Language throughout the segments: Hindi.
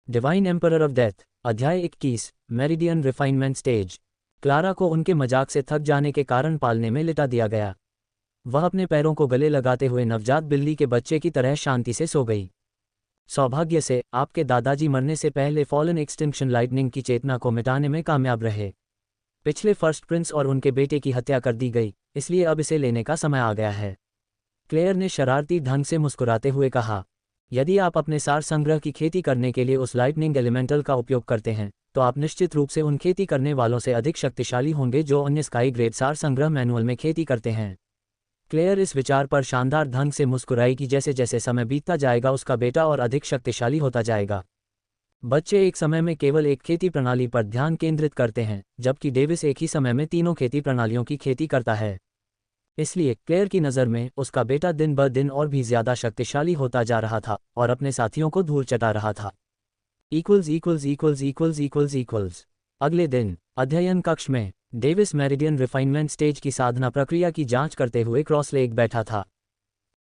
Divine emperor of death. अध्याय 21। Meridian refinement stage. क्लारा को उनके मजाक से थक जाने के कारण पालने में लिटा दिया गया। वह अपने पैरों को गले लगाते हुए नवजात बिल्ली के बच्चे की तरह शांति से सो गई। सौभाग्य से आपके दादाजी मरने से पहले फॉलन एक्सटिंक्शन लाइटनिंग की चेतना को मिटाने में कामयाब रहे। पिछले फर्स्ट प्रिंस और उनके बेटे की हत्या कर दी गई, इसलिए अब इसे लेने का समय आ गया है। क्लेयर ने शरारती ढंग से मुस्कुराते हुए कहा, यदि आप अपने सार संग्रह की खेती करने के लिए उस लाइटनिंग एलिमेंटल का उपयोग करते हैं तो आप निश्चित रूप से उन खेती करने वालों से अधिक शक्तिशाली होंगे जो अन्य स्काई ग्रेड सार संग्रह मैनुअल में खेती करते हैं। क्लेयर इस विचार पर शानदार ढंग से मुस्कुराई कि जैसे जैसे समय बीतता जाएगा उसका बेटा और अधिक शक्तिशाली होता जाएगा। बच्चे एक समय में केवल एक खेती प्रणाली पर ध्यान केंद्रित करते हैं, जबकि डेविस एक ही समय में तीनों खेती प्रणालियों की खेती करता है। इसलिए क्लेयर की नज़र में उसका बेटा दिन ब दिन और भी ज़्यादा शक्तिशाली होता जा रहा था और अपने साथियों को धूल चटा रहा था। अगले दिन अध्ययन कक्ष में डेविस मेरिडियन रिफाइनमेंट स्टेज की साधना प्रक्रिया की जांच करते हुए क्रॉस लेग बैठा था।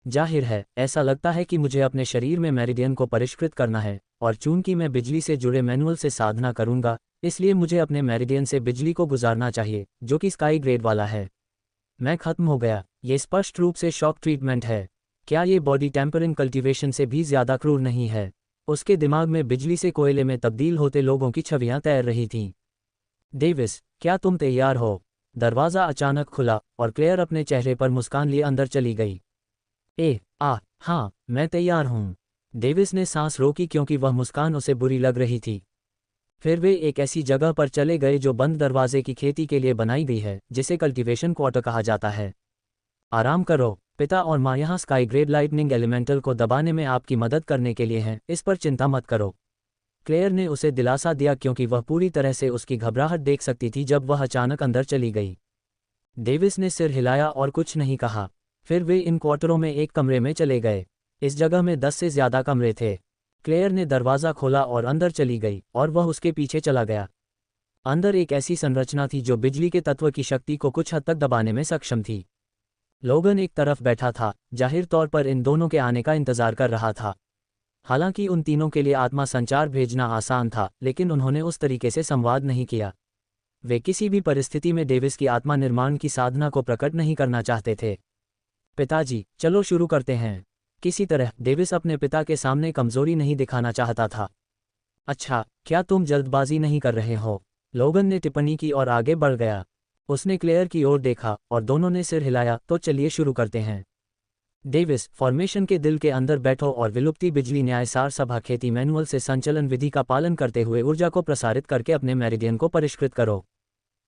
जाहिर है, ऐसा लगता है कि मुझे अपने शरीर में मेरिडियन को परिष्कृत करना है, और चूंकि मैं बिजली से जुड़े मैनुअल से साधना करूंगा, इसलिए मुझे अपने मेरिडियन से बिजली को गुजारना चाहिए, जो कि स्काई ग्रेड वाला है। मैं खत्म हो गया। ये स्पष्ट रूप से शॉक ट्रीटमेंट है। क्या ये बॉडी टेम्परिंग कल्टीवेशन से भी ज्यादा क्रूर नहीं है? उसके दिमाग में बिजली से कोयले में तब्दील होते लोगों की छवियां तैर रही थीं। डेविस, क्या तुम तैयार हो? दरवाज़ा अचानक खुला और क्लेयर अपने चेहरे पर मुस्कान लिए अंदर चली गई। हाँ, मैं तैयार हूँ। डेविस ने सांस रोकी क्योंकि वह मुस्कान उसे बुरी लग रही थी। फिर वे एक ऐसी जगह पर चले गए जो बंद दरवाजे की खेती के लिए बनाई गई है, जिसे कल्टीवेशन क्वार्टर कहा जाता है। आराम करो, पिता और माँ यहाँ स्काई ग्रेड लाइटनिंग एलिमेंटल को दबाने में आपकी मदद करने के लिए हैं, इस पर चिंता मत करो। क्लेयर ने उसे दिलासा दिया क्योंकि वह पूरी तरह से उसकी घबराहट देख सकती थी जब वह अचानक अंदर चली गई। डेविस ने सिर हिलाया और कुछ नहीं कहा। फिर वे इन क्वार्टरों में एक कमरे में चले गए। इस जगह में 10 से ज़्यादा कमरे थे। क्लेयर ने दरवाज़ा खोला और अंदर चली गई और वह उसके पीछे चला गया। अंदर एक ऐसी संरचना थी जो बिजली के तत्व की शक्ति को कुछ हद तक दबाने में सक्षम थी। लोगन एक तरफ बैठा था, जाहिर तौर पर इन दोनों के आने का इंतजार कर रहा था। हालांकि उन तीनों के लिए आत्मा संचार भेजना आसान था, लेकिन उन्होंने उस तरीके से संवाद नहीं किया। वे किसी भी परिस्थिति में डेविस की आत्मा निर्माण की साधना को प्रकट नहीं करना चाहते थे। पिताजी, चलो शुरू करते हैं। किसी तरह डेविस अपने पिता के सामने कमजोरी नहीं दिखाना चाहता था। अच्छा, क्या तुम जल्दबाजी नहीं कर रहे हो? लोगन ने टिप्पणी की और आगे बढ़ गया। उसने क्लेयर की ओर देखा और दोनों ने सिर हिलाया। तो चलिए शुरू करते हैं। डेविस, फॉर्मेशन के दिल के अंदर बैठो और विलुप्ति बिजली न्याय सार सभा खेती मैनुअल से संचलन विधि का पालन करते हुए ऊर्जा को प्रसारित करके अपने मेरिडियन को परिष्कृत करो।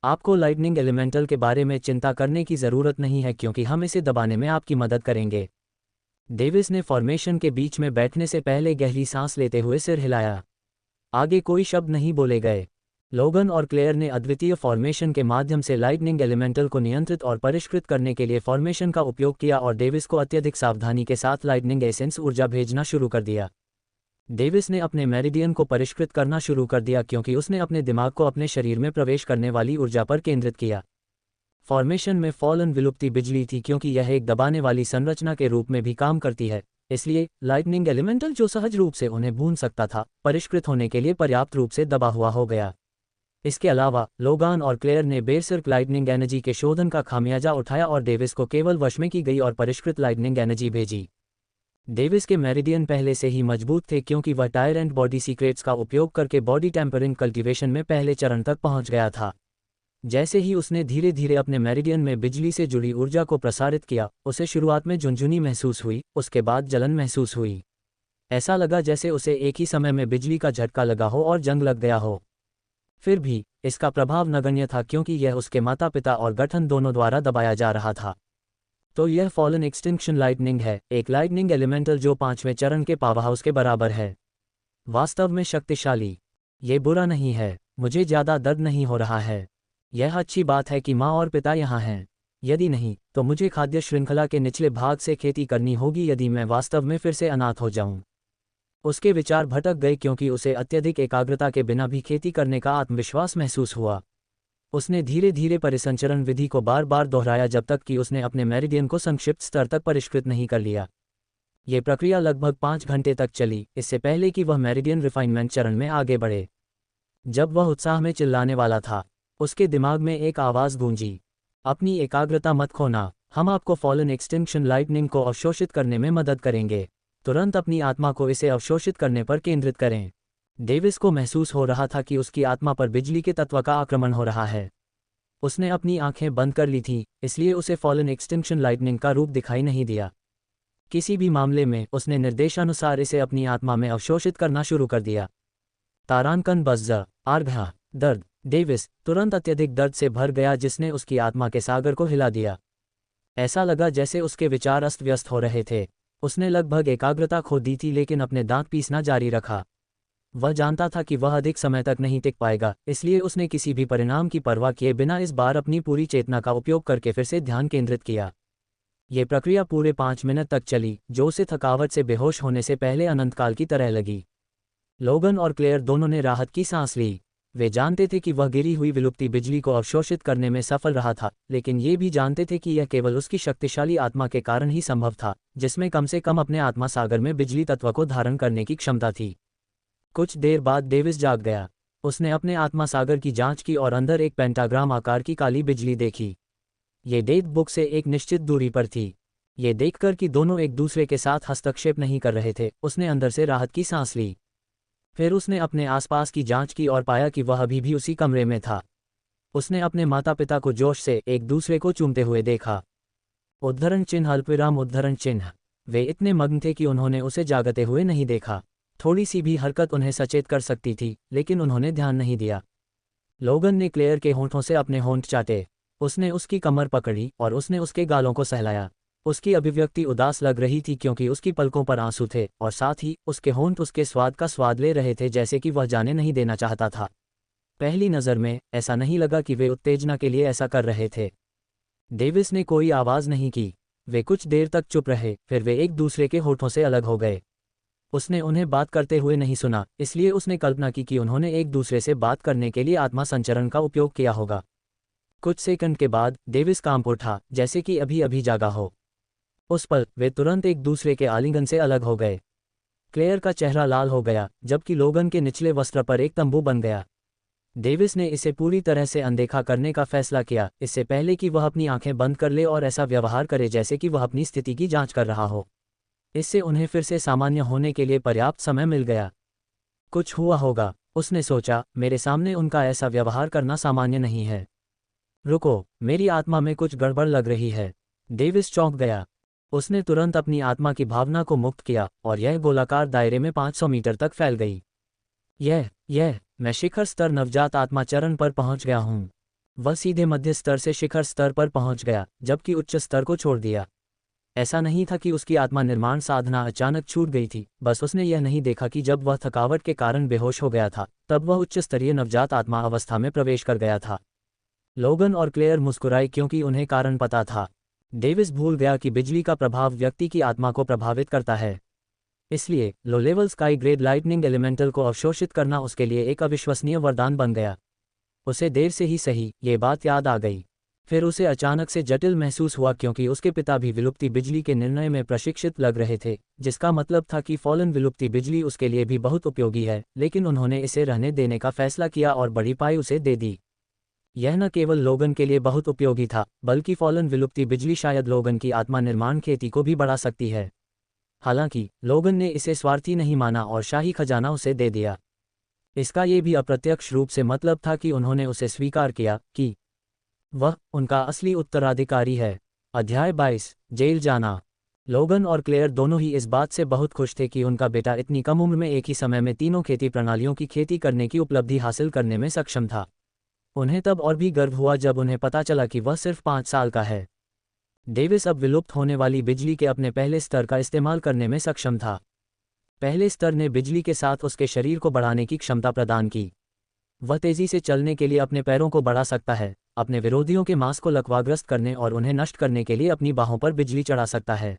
आपको लाइटनिंग एलिमेंटल के बारे में चिंता करने की ज़रूरत नहीं है क्योंकि हम इसे दबाने में आपकी मदद करेंगे। डेविस ने फॉर्मेशन के बीच में बैठने से पहले गहरी सांस लेते हुए सिर हिलाया। आगे कोई शब्द नहीं बोले गए। लोगन और क्लेयर ने अद्वितीय फॉर्मेशन के माध्यम से लाइटनिंग एलिमेंटल को नियंत्रित और परिष्कृत करने के लिए फॉर्मेशन का उपयोग किया और डेविस को अत्यधिक सावधानी के साथ लाइटनिंग एसेंस ऊर्जा भेजना शुरू कर दिया। डेविस ने अपने मेरिडियन को परिष्कृत करना शुरू कर दिया क्योंकि उसने अपने दिमाग को अपने शरीर में प्रवेश करने वाली ऊर्जा पर केंद्रित किया। फॉर्मेशन में फॉलन विलुप्ति बिजली थी क्योंकि यह एक दबाने वाली संरचना के रूप में भी काम करती है, इसलिए लाइटनिंग एलिमेंटल जो सहज रूप से उन्हें भून सकता था, परिष्कृत होने के लिए पर्याप्त रूप से दबा हुआ हो गया। इसके अलावा लोगान और क्लेयर ने बेरसर्क लाइटनिंग एनर्जी के शोधन का खामियाजा उठाया और डेविस को केवल वश में की गई और परिष्कृत लाइटनिंग एनर्जी भेजी। डेविस के मेरिडियन पहले से ही मजबूत थे क्योंकि वह टायर एंड बॉडी सीक्रेट्स का उपयोग करके बॉडी टेम्परिंग कल्टीवेशन में पहले चरण तक पहुंच गया था। जैसे ही उसने धीरे धीरे अपने मेरिडियन में बिजली से जुड़ी ऊर्जा को प्रसारित किया, उसे शुरुआत में झुनझुनी महसूस हुई, उसके बाद जलन महसूस हुई। ऐसा लगा जैसे उसे एक ही समय में बिजली का झटका लगा हो और जंग लग गया हो। फिर भी इसका प्रभाव नगण्य था क्योंकि यह उसके माता पिता और गठन दोनों द्वारा दबाया जा रहा था। तो यह फॉलन एक्सटिंक्शन लाइटनिंग है, एक लाइटनिंग एलिमेंटल जो 5वें चरण के पावरहाउस के बराबर है। वास्तव में शक्तिशाली। ये बुरा नहीं है, मुझे ज़्यादा दर्द नहीं हो रहा है। यह अच्छी बात है कि माँ और पिता यहाँ हैं। यदि नहीं, तो मुझे खाद्य श्रृंखला के निचले भाग से खेती करनी होगी यदि मैं वास्तव में फिर से अनाथ हो जाऊँ। उसके विचार भटक गए क्योंकि उसे अत्यधिक एकाग्रता के बिना भी खेती करने का आत्मविश्वास महसूस हुआ। उसने धीरे धीरे परिसंचरण विधि को बार बार दोहराया जब तक कि उसने अपने मेरिडियन को संक्षिप्त स्तर तक परिष्कृत नहीं कर लिया। ये प्रक्रिया लगभग 5 घंटे तक चली, इससे पहले कि वह मेरिडियन रिफाइनमेंट चरण में आगे बढ़े। जब वह उत्साह में चिल्लाने वाला था, उसके दिमाग में एक आवाज़ गूंजी, अपनी एकाग्रता मत खोना, हम आपको फॉलन एक्सटिंक्शन लाइटनिंग को अवशोषित करने में मदद करेंगे। तुरंत अपनी आत्मा को इसे अवशोषित करने पर केंद्रित करें। डेविस को महसूस हो रहा था कि उसकी आत्मा पर बिजली के तत्व का आक्रमण हो रहा है। उसने अपनी आंखें बंद कर ली थीं, इसलिए उसे फॉलन एक्सटिंक्शन लाइटनिंग का रूप दिखाई नहीं दिया। किसी भी मामले में उसने निर्देशानुसार इसे अपनी आत्मा में अवशोषित करना शुरू कर दिया। तारांकन बज्जा, आर्घा, दर्द। डेविस तुरंत अत्यधिक दर्द से भर गया जिसने उसकी आत्मा के सागर को हिला दिया। ऐसा लगा जैसे उसके विचार अस्त व्यस्त हो रहे थे। उसने लगभग एकाग्रता खो दी थी लेकिन अपने दांत पीसना जारी रखा। वह जानता था कि वह अधिक समय तक नहीं टिक पाएगा, इसलिए उसने किसी भी परिणाम की परवाह किए बिना इस बार अपनी पूरी चेतना का उपयोग करके फिर से ध्यान केंद्रित किया। ये प्रक्रिया पूरे 5 मिनट तक चली, जो उसे थकावट से बेहोश होने से पहले अनंतकाल की तरह लगी। लोगन और क्लेयर दोनों ने राहत की सांस ली। वे जानते थे कि वह गिरी हुई विलुप्ति बिजली को अवशोषित करने में सफल रहा था, लेकिन ये भी जानते थे कि यह केवल उसकी शक्तिशाली आत्मा के कारण ही संभव था, जिसमें कम से कम अपने आत्मा सागर में बिजली तत्व को धारण करने की क्षमता थी। कुछ देर बाद डेविस जाग गया। उसने अपने आत्मा सागर की जांच की और अंदर एक पेंटाग्राम आकार की काली बिजली देखी। ये डेथ बुक से एक निश्चित दूरी पर थी। ये देखकर कि दोनों एक दूसरे के साथ हस्तक्षेप नहीं कर रहे थे, उसने अंदर से राहत की सांस ली। फिर उसने अपने आसपास की जांच की और पाया कि वह अभी भी उसी कमरे में था। उसने अपने माता पिता को जोश से एक दूसरे को चूमते हुए देखा। उद्धरण चिन्ह अल्पविराम उद्धरण चिन्ह। वे इतने मग्न थे कि उन्होंने उसे जागते हुए नहीं देखा। थोड़ी सी भी हरकत उन्हें सचेत कर सकती थी, लेकिन उन्होंने ध्यान नहीं दिया। लोगन ने क्लेयर के होंठों से अपने होंठ चाटे। उसने उसकी कमर पकड़ी और उसने उसके गालों को सहलाया। उसकी अभिव्यक्ति उदास लग रही थी क्योंकि उसकी पलकों पर आंसू थे और साथ ही उसके होंठ उसके स्वाद का स्वाद ले रहे थे, जैसे कि वह जाने नहीं देना चाहता था। पहली नज़र में ऐसा नहीं लगा कि वे उत्तेजना के लिए ऐसा कर रहे थे। डेविस ने कोई आवाज़ नहीं की। वे कुछ देर तक चुप रहे, फिर वे एक दूसरे के होठों से अलग हो गए। उसने उन्हें बात करते हुए नहीं सुना, इसलिए उसने कल्पना की कि उन्होंने एक दूसरे से बात करने के लिए आत्मा संचरण का उपयोग किया होगा। कुछ सेकंड के बाद डेविस कांप उठा, जैसे कि अभी अभी जागा हो। उस पल वे तुरंत एक दूसरे के आलिंगन से अलग हो गए। क्लेयर का चेहरा लाल हो गया, जबकि लोगन के निचले वस्त्र पर एक तंबू बन गया। डेविस ने इसे पूरी तरह से अनदेखा करने का फैसला किया, इससे पहले कि वह अपनी आंखें बंद कर ले और ऐसा व्यवहार करे जैसे कि वह अपनी स्थिति की जांच कर रहा हो। इससे उन्हें फिर से सामान्य होने के लिए पर्याप्त समय मिल गया। कुछ हुआ होगा, उसने सोचा, मेरे सामने उनका ऐसा व्यवहार करना सामान्य नहीं है। रुको, मेरी आत्मा में कुछ गड़बड़ लग रही है। डेविस चौंक गया। उसने तुरंत अपनी आत्मा की भावना को मुक्त किया और यह गोलाकार दायरे में 500 मीटर तक फैल गई। मैं शिखर स्तर नवजात आत्मा चरण पर पहुंच गया हूं। वह सीधे मध्य स्तर से शिखर स्तर पर पहुंच गया, जबकि उच्च स्तर को छोड़ दिया। ऐसा नहीं था कि उसकी आत्मा निर्माण साधना अचानक छूट गई थी, बस उसने यह नहीं देखा कि जब वह थकावट के कारण बेहोश हो गया था, तब वह उच्च स्तरीय नवजात आत्मा अवस्था में प्रवेश कर गया था। लोगन और क्लेयर मुस्कुराए क्योंकि उन्हें कारण पता था। डेविस भूल गया कि बिजली का प्रभाव व्यक्ति की आत्मा को प्रभावित करता है। इसलिए low level sky grade lightning elemental को अवशोषित करना उसके लिए एक अविश्वसनीय वरदान बन गया। उसे देर से ही सही ये बात याद आ गई। फिर उसे अचानक से जटिल महसूस हुआ क्योंकि उसके पिता भी विलुप्ति बिजली के निर्णय में प्रशिक्षित लग रहे थे, जिसका मतलब था कि फॉलन विलुप्ति बिजली उसके लिए भी बहुत उपयोगी है, लेकिन उन्होंने इसे रहने देने का फैसला किया और बड़ी पाई उसे दे दी। यह न केवल लोगन के लिए बहुत उपयोगी था, बल्कि फॉलन विलुप्ति बिजली शायद लोगन की आत्मा निर्माण खेती को भी बढ़ा सकती है। हालांकि लोगन ने इसे स्वार्थी नहीं माना और शाही खजाना उसे दे दिया। इसका ये भी अप्रत्यक्ष रूप से मतलब था कि उन्होंने उसे स्वीकार किया कि वह उनका असली उत्तराधिकारी है। अध्याय 22, जेल जाना। लोगन और क्लेयर दोनों ही इस बात से बहुत खुश थे कि उनका बेटा इतनी कम उम्र में एक ही समय में तीनों खेती प्रणालियों की खेती करने की उपलब्धि हासिल करने में सक्षम था। उन्हें तब और भी गर्व हुआ जब उन्हें पता चला कि वह सिर्फ 5 साल का है। डेविस अब विलुप्त होने वाली बिजली के अपने पहले स्तर का इस्तेमाल करने में सक्षम था। पहले स्तर ने बिजली के साथ उसके शरीर को बढ़ाने की क्षमता प्रदान की। वह तेजी से चलने के लिए अपने पैरों को बढ़ा सकता है, अपने विरोधियों के मांस को लकवाग्रस्त करने और उन्हें नष्ट करने के लिए अपनी बाहों पर बिजली चढ़ा सकता है।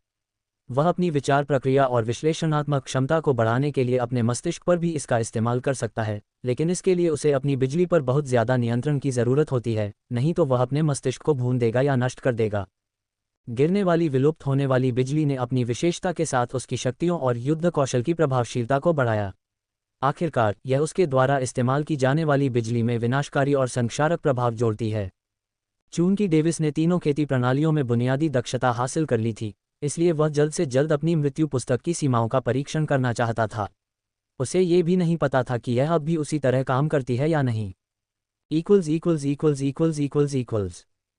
वह अपनी विचार प्रक्रिया और विश्लेषणात्मक क्षमता को बढ़ाने के लिए अपने मस्तिष्क पर भी इसका इस्तेमाल कर सकता है, लेकिन इसके लिए उसे अपनी बिजली पर बहुत ज़्यादा नियंत्रण की ज़रूरत होती है, नहीं तो वह अपने मस्तिष्क को भून देगा या नष्ट कर देगा। गिरने वाली विलुप्त होने वाली बिजली ने अपनी विशेषता के साथ उसकी शक्तियों और युद्ध कौशल की प्रभावशीलता को बढ़ाया। आखिरकार यह उसके द्वारा इस्तेमाल की जाने वाली बिजली में विनाशकारी और संक्षारक प्रभाव जोड़ती है। चूंकि डेविस ने तीनों खेती प्रणालियों में बुनियादी दक्षता हासिल कर ली थी, इसलिए वह जल्द से जल्द अपनी मृत्यु पुस्तक की सीमाओं का परीक्षण करना चाहता था। उसे ये भी नहीं पता था कि यह अब भी उसी तरह काम करती है या नहीं।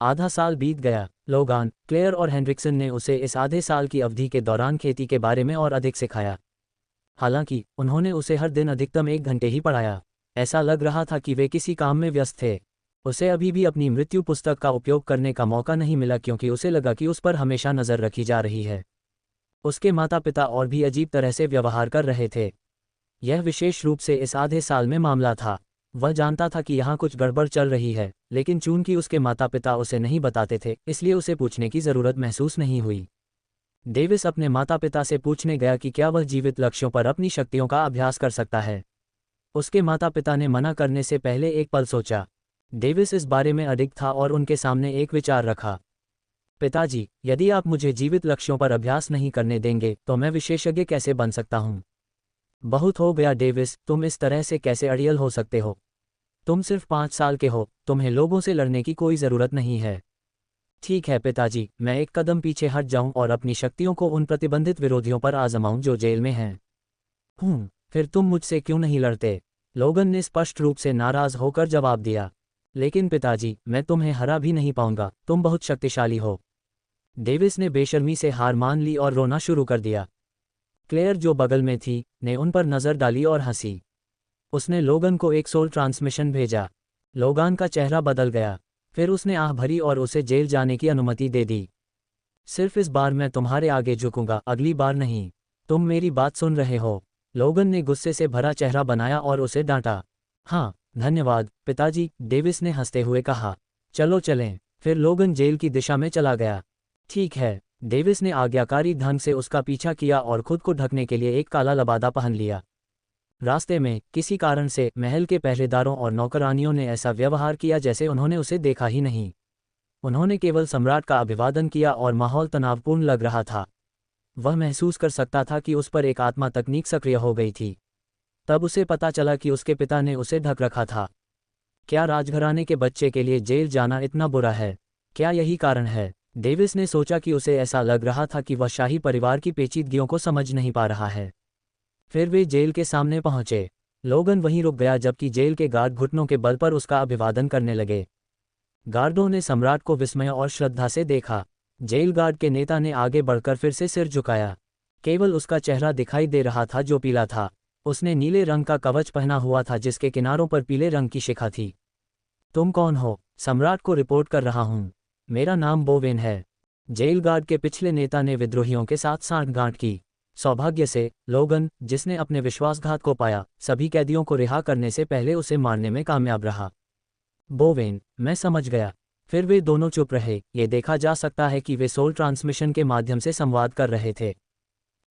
आधा साल बीत गया। लोगान, क्लेयर और हेनरिक्सन ने उसे इस आधे साल की अवधि के दौरान खेती के बारे में और अधिक सिखाया। हालांकि उन्होंने उसे हर दिन अधिकतम 1 घंटे ही पढ़ाया। ऐसा लग रहा था कि वे किसी काम में व्यस्त थे। उसे अभी भी अपनी मृत्यु पुस्तक का उपयोग करने का मौका नहीं मिला क्योंकि उसे लगा कि उस पर हमेशा नज़र रखी जा रही है। उसके माता पिता और भी अजीब तरह से व्यवहार कर रहे थे। यह विशेष रूप से इस आधे साल में मामला था। वह जानता था कि यहाँ कुछ गड़बड़ चल रही है, लेकिन चूंकि उसके माता पिता उसे नहीं बताते थे, इसलिए उसे पूछने की ज़रूरत महसूस नहीं हुई। डेविस अपने माता पिता से पूछने गया कि क्या वह जीवित लक्ष्यों पर अपनी शक्तियों का अभ्यास कर सकता है। उसके माता पिता ने मना करने से पहले एक पल सोचा। डेविस इस बारे में अडिग था और उनके सामने एक विचार रखा। पिताजी, यदि आप मुझे जीवित लक्ष्यों पर अभ्यास नहीं करने देंगे तो मैं विशेषज्ञ कैसे बन सकता हूँ? बहुत हो गया डेविस, तुम इस तरह से कैसे अड़ियल हो सकते हो? तुम सिर्फ 5 साल के हो, तुम्हें लोगों से लड़ने की कोई ज़रूरत नहीं है। ठीक है पिताजी, मैं एक कदम पीछे हट जाऊं और अपनी शक्तियों को उन प्रतिबंधित विरोधियों पर आजमाऊं जो जेल में हैं। फिर तुम मुझसे क्यों नहीं लड़ते? लोगन ने स्पष्ट रूप से नाराज होकर जवाब दिया। लेकिन पिताजी, मैं तुम्हें हरा भी नहीं पाऊंगा, तुम बहुत शक्तिशाली हो। डेविस ने बेशर्मी से हार मान ली और रोना शुरू कर दिया। क्लेयर, जो बगल में थी, ने उन पर नज़र डाली और हंसी। उसने लोगन को एक सोल ट्रांसमिशन भेजा। लोगान का चेहरा बदल गया। फिर उसने आह भरी और उसे जेल जाने की अनुमति दे दी। सिर्फ इस बार मैं तुम्हारे आगे झुकूंगा, अगली बार नहीं। तुम मेरी बात सुन रहे हो? लोगन ने गुस्से से भरा चेहरा बनाया और उसे डांटा। हाँ, धन्यवाद पिताजी, डेविस ने हंसते हुए कहा। चलो चलें। फिर लोगन जेल की दिशा में चला गया। ठीक है, डेविस ने आज्ञाकारी ढंग से उसका पीछा किया और खुद को ढकने के लिए एक काला लबादा पहन लिया। रास्ते में किसी कारण से महल के पहरेदारों और नौकरानियों ने ऐसा व्यवहार किया जैसे उन्होंने उसे देखा ही नहीं। उन्होंने केवल सम्राट का अभिवादन किया और माहौल तनावपूर्ण लग रहा था। वह महसूस कर सकता था कि उस पर एक आत्मा तकनीक सक्रिय हो गई थी। तब उसे पता चला कि उसके पिता ने उसे ढक रखा था। क्या राजघराने के बच्चे के लिए जेल जाना इतना बुरा है? क्या यही कारण है? डेविस ने सोचा कि उसे ऐसा लग रहा था कि वह शाही परिवार की पेचीदगियों को समझ नहीं पा रहा है। फिर वे जेल के सामने पहुंचे। लोगन वहीं रुक गया जबकि जेल के गार्ड घुटनों के बल पर उसका अभिवादन करने लगे। गार्डों ने सम्राट को विस्मय और श्रद्धा से देखा। जेल गार्ड के नेता ने आगे बढ़कर फिर से सिर झुकाया। केवल उसका चेहरा दिखाई दे रहा था जो पीला था। उसने नीले रंग का कवच पहना हुआ था जिसके किनारों पर पीले रंग की शिखा थी। तुम कौन हो? सम्राट को रिपोर्ट कर रहा हूँ। मेरा नाम बोवेन है। जेल गार्ड के पिछले नेता ने विद्रोहियों के साथ सांठगांठ की। सौभाग्य से लोगन, जिसने अपने विश्वासघात को पाया, सभी कैदियों को रिहा करने से पहले उसे मारने में कामयाब रहा। बोवेन, मैं समझ गया। फिर वे दोनों चुप रहे। ये देखा जा सकता है कि वे सोल ट्रांसमिशन के माध्यम से संवाद कर रहे थे।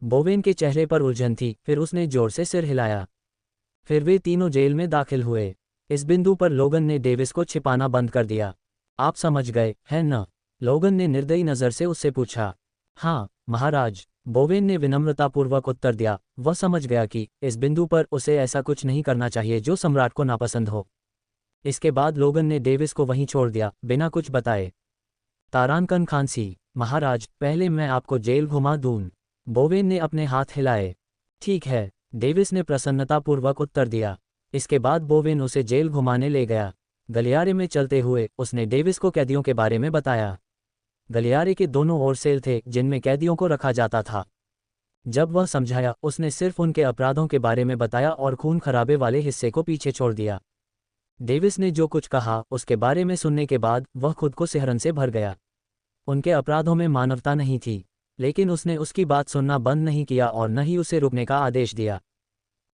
बोवेन के चेहरे पर उलझन थी, फिर उसने जोर से सिर हिलाया। फिर वे तीनों जेल में दाखिल हुए। इस बिंदु पर लोगन ने डेविस को छिपाना बंद कर दिया। आप समझ गए, है न? लोगन ने निर्दयी नज़र से उससे पूछा। हाँ महाराज, बोवेन ने विनम्रतापूर्वक उत्तर दिया। वह समझ गया कि इस बिंदु पर उसे ऐसा कुछ नहीं करना चाहिए जो सम्राट को नापसंद हो। इसके बाद लोगन ने डेविस को वहीं छोड़ दिया, बिना कुछ बताए। तारानकन खांसी। महाराज, पहले मैं आपको जेल घुमा दूं। बोवेन ने अपने हाथ हिलाए। ठीक है, डेविस ने प्रसन्नतापूर्वक उत्तर दिया। इसके बाद बोवेन उसे जेल घुमाने ले गया। गलियारे में चलते हुए उसने डेविस को कैदियों के बारे में बताया। गलियारे के दोनों ओर सेल थे जिनमें कैदियों को रखा जाता था। जब वह समझाया, उसने सिर्फ उनके अपराधों के बारे में बताया और खून खराबे वाले हिस्से को पीछे छोड़ दिया। डेविस ने जो कुछ कहा उसके बारे में सुनने के बाद वह खुद को सिहरन से भर गया। उनके अपराधों में मानवता नहीं थी, लेकिन उसने उसकी बात सुनना बंद नहीं किया और न ही उसे रुकने का आदेश दिया।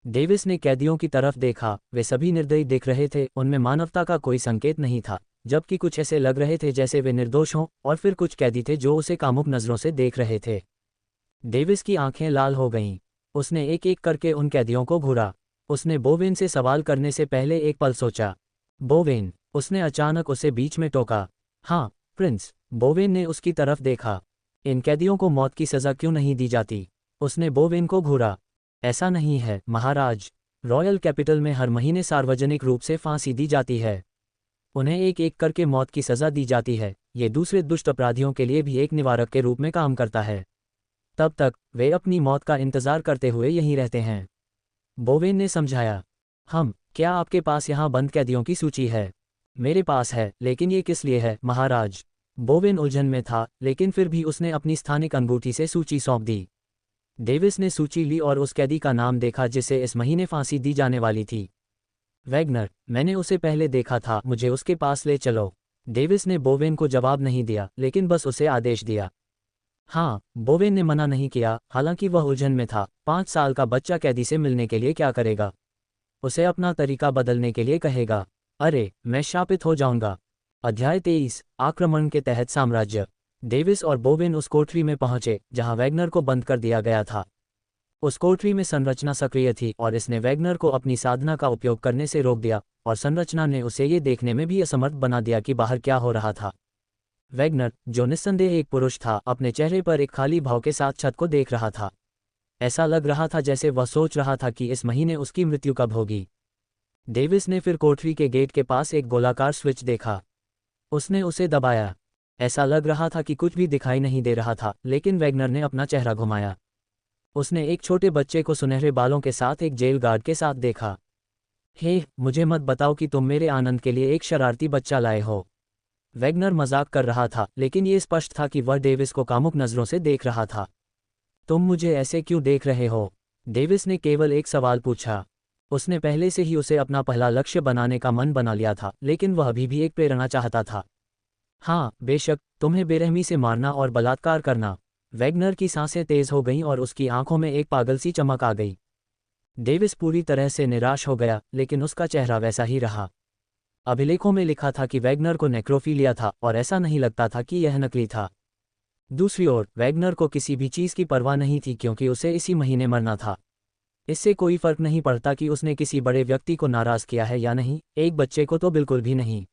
डेविस ने कैदियों की तरफ देखा। वे सभी निर्दयी दिख रहे थे, उनमें मानवता का कोई संकेत नहीं था, जबकि कुछ ऐसे लग रहे थे जैसे वे निर्दोष हों, और फिर कुछ कैदी थे जो उसे कामुक नज़रों से देख रहे थे। डेविस की आंखें लाल हो गईं। उसने एक एक करके उन कैदियों को घूरा। उसने बोवेन से सवाल करने से पहले एक पल सोचा। बोवेन, उसने अचानक उसे बीच में टोका। हाँ प्रिंस। बोवेन ने उसकी तरफ देखा। इन कैदियों को मौत की सज़ा क्यों नहीं दी जाती? उसने बोवेन को घूरा। ऐसा नहीं है महाराज, रॉयल कैपिटल में हर महीने सार्वजनिक रूप से फांसी दी जाती है। उन्हें एक एक करके मौत की सज़ा दी जाती है। ये दूसरे दुष्ट अपराधियों के लिए भी एक निवारक के रूप में काम करता है। तब तक वे अपनी मौत का इंतज़ार करते हुए यहीं रहते हैं। बोवेन ने समझाया। क्या आपके पास यहाँ बंद कैदियों की सूची है? मेरे पास है, लेकिन ये किस लिए है महाराज? बोवेन उलझन में था, लेकिन फिर भी उसने अपनी स्थानिक अंगूठी से सूची सौंप दी। डेविस ने सूची ली और उस कैदी का नाम देखा जिसे इस महीने फांसी दी जाने वाली थी। वैगनर, मैंने उसे पहले देखा था, मुझे उसके पास ले चलो। डेविस ने बोवेन को जवाब नहीं दिया, लेकिन बस उसे आदेश दिया। हाँ, बोवेन ने मना नहीं किया, हालांकि वह उलझन में था। 5 साल का बच्चा कैदी से मिलने के लिए क्या करेगा? उसे अपना तरीका बदलने के लिए कहेगा। अरे, मैं शापित हो जाऊंगा। अध्याय 23, आक्रमण के तहत साम्राज्य। डेविस और बोवेन उस कोठरी में पहुंचे जहां वैगनर को बंद कर दिया गया था। उस कोठरी में संरचना सक्रिय थी और इसने वैगनर को अपनी साधना का उपयोग करने से रोक दिया, और संरचना ने उसे ये देखने में भी असमर्थ बना दिया कि बाहर क्या हो रहा था। वैगनर, जो निस्संदेह एक पुरुष था, अपने चेहरे पर एक खाली भाव के साथ छत को देख रहा था। ऐसा लग रहा था जैसे वह सोच रहा था कि इस महीने उसकी मृत्यु कब होगी। डेविस ने फिर कोठरी के गेट के पास एक गोलाकार स्विच देखा। उसने उसे दबाया। ऐसा लग रहा था कि कुछ भी दिखाई नहीं दे रहा था, लेकिन वैगनर ने अपना चेहरा घुमाया। उसने एक छोटे बच्चे को सुनहरे बालों के साथ एक जेल गार्ड के साथ देखा। मुझे मत बताओ कि तुम मेरे आनंद के लिए एक शरारती बच्चा लाए हो। वैगनर मजाक कर रहा था, लेकिन ये स्पष्ट था कि वह डेविस को कामुक नज़रों से देख रहा था। तुम मुझे ऐसे क्यों देख रहे हो? डेविस ने केवल एक सवाल पूछा। उसने पहले से ही उसे अपना पहला लक्ष्य बनाने का मन बना लिया था, लेकिन वह अभी भी एक प्रेरणा चाहता था। हाँ, बेशक, तुम्हें बेरहमी से मारना और बलात्कार करना। वैगनर की सांसें तेज हो गईं और उसकी आंखों में एक पागल सी चमक आ गई। डेविस पूरी तरह से निराश हो गया, लेकिन उसका चेहरा वैसा ही रहा। अभिलेखों में लिखा था कि वैगनर को नेक्रोफिलिया था, और ऐसा नहीं लगता था कि यह नकली था। दूसरी ओर, वैगनर को किसी भी चीज़ की परवाह नहीं थी, क्योंकि उसे इसी महीने मरना था। इससे कोई फर्क नहीं पड़ता कि उसने किसी बड़े व्यक्ति को नाराज़ किया है या नहीं, एक बच्चे को तो बिल्कुल भी नहीं।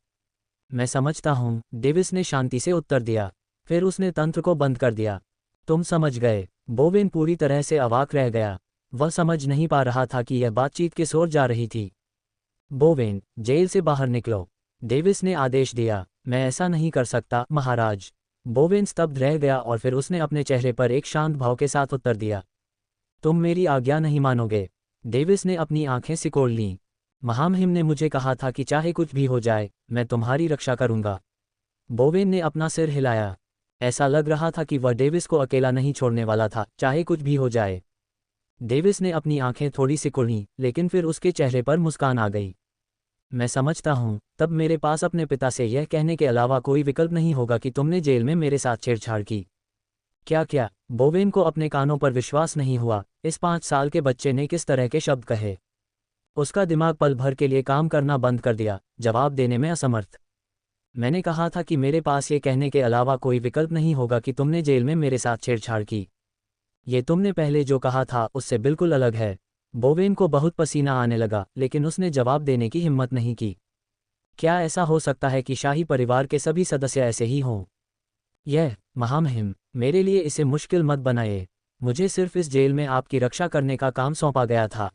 मैं समझता हूँ, डेविस ने शांति से उत्तर दिया। फिर उसने तंत्र को बंद कर दिया। तुम समझ गए? बोवेन पूरी तरह से अवाक रह गया। वह समझ नहीं पा रहा था कि यह बातचीत किस ओर जा रही थी। बोवेन, जेल से बाहर निकलो, डेविस ने आदेश दिया। मैं ऐसा नहीं कर सकता महाराज। बोवेन स्तब्ध रह गया और फिर उसने अपने चेहरे पर एक शांत भाव के साथ उत्तर दिया। तुम मेरी आज्ञा नहीं मानोगे। डेविस ने अपनी आंखें सिकोड़ लीं। महामहिम ने मुझे कहा था कि चाहे कुछ भी हो जाए, मैं तुम्हारी रक्षा करूंगा। बोवेन ने अपना सिर हिलाया। ऐसा लग रहा था कि वह डेविस को अकेला नहीं छोड़ने वाला था, चाहे कुछ भी हो जाए। डेविस ने अपनी आंखें थोड़ी सिकुड़ीं, लेकिन फिर उसके चेहरे पर मुस्कान आ गई। मैं समझता हूँ, तब मेरे पास अपने पिता से यह कहने के अलावा कोई विकल्प नहीं होगा कि तुमने जेल में मेरे साथ छेड़छाड़ की। क्या? बोवेन को अपने कानों पर विश्वास नहीं हुआ। इस 5 साल के बच्चे ने किस तरह के शब्द कहे? उसका दिमाग पल भर के लिए काम करना बंद कर दिया, जवाब देने में असमर्थ। मैंने कहा था कि मेरे पास ये कहने के अलावा कोई विकल्प नहीं होगा कि तुमने जेल में मेरे साथ छेड़छाड़ की। ये तुमने पहले जो कहा था उससे बिल्कुल अलग है। बोवेन को बहुत पसीना आने लगा, लेकिन उसने जवाब देने की हिम्मत नहीं की। क्या ऐसा हो सकता है कि शाही परिवार के सभी सदस्य ऐसे ही हों? महामहिम, मेरे लिए इसे मुश्किल मत बनाइए। मुझे सिर्फ इस जेल में आपकी रक्षा करने का काम सौंपा गया था।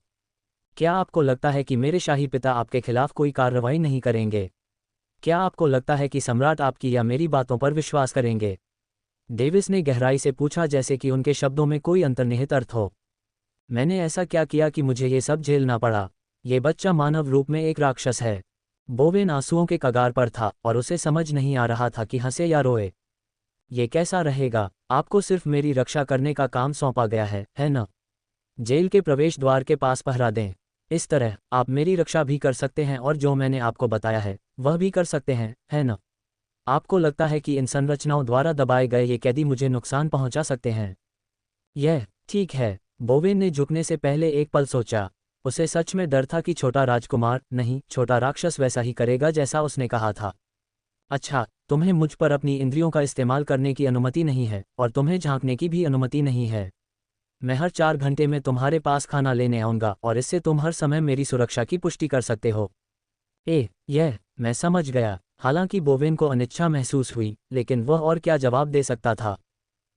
क्या आपको लगता है कि मेरे शाही पिता आपके खिलाफ कोई कार्रवाई नहीं करेंगे? क्या आपको लगता है कि सम्राट आपकी या मेरी बातों पर विश्वास करेंगे? डेविस ने गहराई से पूछा, जैसे कि उनके शब्दों में कोई अंतर्निहित अर्थ हो। मैंने ऐसा क्या किया कि मुझे ये सब झेलना पड़ा? ये बच्चा मानव रूप में एक राक्षस है। बोवेन आंसुओं के कगार पर था और उसे समझ नहीं आ रहा था कि हंसे या रोए। ये कैसा रहेगा? आपको सिर्फ मेरी रक्षा करने का काम सौंपा गया है न? जेल के प्रवेश द्वार के पास पहरा दें। इस तरह आप मेरी रक्षा भी कर सकते हैं और जो मैंने आपको बताया है वह भी कर सकते हैं, है न? आपको लगता है कि इन संरचनाओं द्वारा दबाए गए ये कैदी मुझे नुकसान पहुंचा सकते हैं? यह ठीक है। बोवेन ने झुकने से पहले एक पल सोचा। उसे सच में डर था कि छोटा राजकुमार नहीं, छोटा राक्षस वैसा ही करेगा जैसा उसने कहा था। अच्छा, तुम्हें मुझ पर अपनी इंद्रियों का इस्तेमाल करने की अनुमति नहीं है, और तुम्हें झांकने की भी अनुमति नहीं है। मैं हर 4 घंटे में तुम्हारे पास खाना लेने आऊँगा, और इससे तुम हर समय मेरी सुरक्षा की पुष्टि कर सकते हो। मैं समझ गया। हालांकि बोवेन को अनिच्छा महसूस हुई, लेकिन वह और क्या जवाब दे सकता था।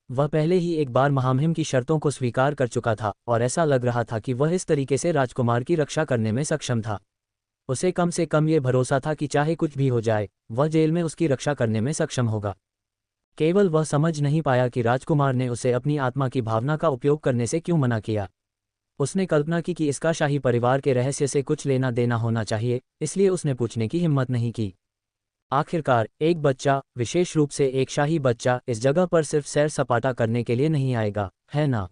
वह पहले ही एक बार महामहिम की शर्तों को स्वीकार कर चुका था और ऐसा लग रहा था कि वह इस तरीके से राजकुमार की रक्षा करने में सक्षम था। उसे कम से कम ये भरोसा था कि चाहे कुछ भी हो जाए, वह जेल में उसकी रक्षा करने में सक्षम होगा। केवल वह समझ नहीं पाया कि राजकुमार ने उसे अपनी आत्मा की भावना का उपयोग करने से क्यों मना किया। उसने कल्पना की कि इसका शाही परिवार के रहस्य से कुछ लेना देना होना चाहिए, इसलिए उसने पूछने की हिम्मत नहीं की। आखिरकार एक बच्चा, विशेष रूप से एक शाही बच्चा, इस जगह पर सिर्फ सैर सपाटा करने के लिए नहीं आएगा, है ना?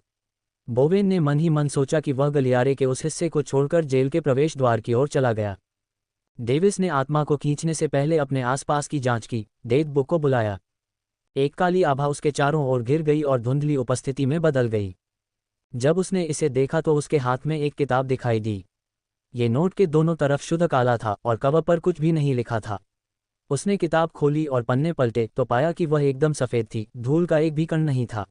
बोवेन ने मन ही मन सोचा कि वह गलियारे के उस हिस्से को छोड़कर जेल के प्रवेश द्वार की ओर चला गया। डेविस ने आत्मा को खींचने से पहले अपने आसपास की जांच की, डेथ बुक को बुलाया। एक काली आभा उसके चारों ओर घिर गई और धुंधली उपस्थिति में बदल गई। जब उसने इसे देखा तो उसके हाथ में एक किताब दिखाई दी। ये नोट के दोनों तरफ शुद्ध काला था और कवर पर कुछ भी नहीं लिखा था। उसने किताब खोली और पन्ने पलटे तो पाया कि वह एकदम सफ़ेद थी, धूल का एक भी कण नहीं था।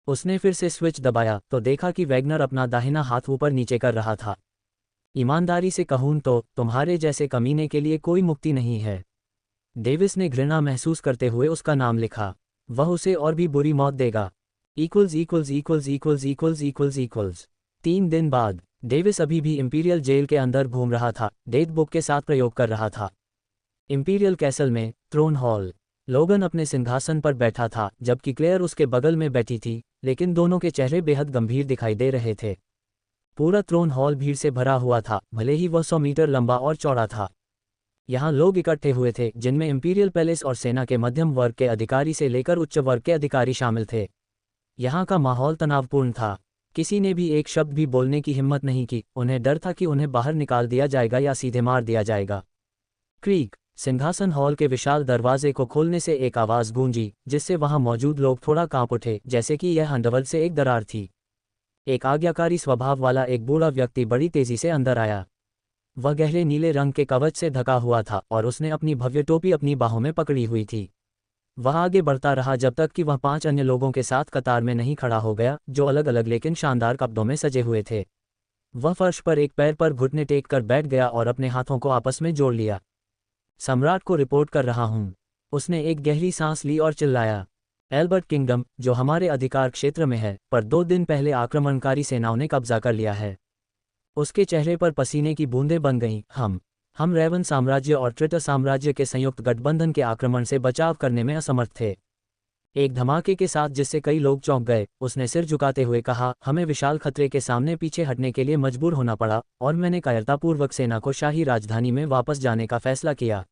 उसने फिर से स्विच दबाया तो देखा कि वैगनर अपना दाहिना हाथ ऊपर नीचे कर रहा था। ईमानदारी से कहूं तो तुम्हारे जैसे कमीने के लिए कोई मुक्ति नहीं है। डेविस ने घृणा महसूस करते हुए उसका नाम लिखा। वह उसे और भी बुरी मौत देगा। Equals equals equals equals equals equals equals 3 दिन बाद डेविस अभी भी इंपीरियल जेल के अंदर घूम रहा था, डेथ बुक के साथ प्रयोग कर रहा था। इंपीरियल कैसल में थ्रोन हॉल। लोगन अपने सिंहासन पर बैठा था जबकि क्लेयर उसके बगल में बैठी थी, लेकिन दोनों के चेहरे बेहद गंभीर दिखाई दे रहे थे। पूरा थ्रोन हॉल भीड़ से भरा हुआ था, भले ही वह 100 मीटर लंबा और चौड़ा था। यहाँ लोग इकट्ठे हुए थे जिनमें इंपीरियल पैलेस और सेना के मध्यम वर्ग के अधिकारी से लेकर उच्च वर्ग के अधिकारी शामिल थे। यहाँ का माहौल तनावपूर्ण था। किसी ने भी एक शब्द भी बोलने की हिम्मत नहीं की। उन्हें डर था कि उन्हें बाहर निकाल दिया जाएगा या सीधे मार दिया जाएगा। क्रीक। सिंहासन हॉल के विशाल दरवाजे को खोलने से एक आवाज़ गूंजी, जिससे वहां मौजूद लोग थोड़ा कांप उठे, जैसे कि यह अंडरवर्ल्ड से एक दरार थी। एक आज्ञाकारी स्वभाव वाला एक बूढ़ा व्यक्ति बड़ी तेजी से अंदर आया। वह गहरे नीले रंग के कवच से ढका हुआ था और उसने अपनी भव्य टोपी अपनी बाहों में पकड़ी हुई थी। वह आगे बढ़ता रहा जब तक कि वह 5 अन्य लोगों के साथ कतार में नहीं खड़ा हो गया, जो अलग अलग लेकिन शानदार कपड़ों में सजे हुए थे। वह फर्श पर एक पैर पर घुटने टेक कर बैठ गया और अपने हाथों को आपस में जोड़ लिया। सम्राट को रिपोर्ट कर रहा हूं। उसने एक गहरी सांस ली और चिल्लाया। एल्बर्ट किंगडम, जो हमारे अधिकार क्षेत्र में है, पर 2 दिन पहले आक्रमणकारी सेनाओं ने कब्जा कर लिया है। उसके चेहरे पर पसीने की बूंदें बन गईं। हम रेवन साम्राज्य और ट्रिटर साम्राज्य के संयुक्त गठबंधन के आक्रमण से बचाव करने में असमर्थ थे। एक धमाके के साथ जिससे कई लोग चौंक गए, उसने सिर झुकाते हुए कहा, हमें विशाल खतरे के सामने पीछे हटने के लिए मजबूर होना पड़ा और मैंने कायरतापूर्वक सेना को शाही राजधानी में वापस जाने का फैसला किया।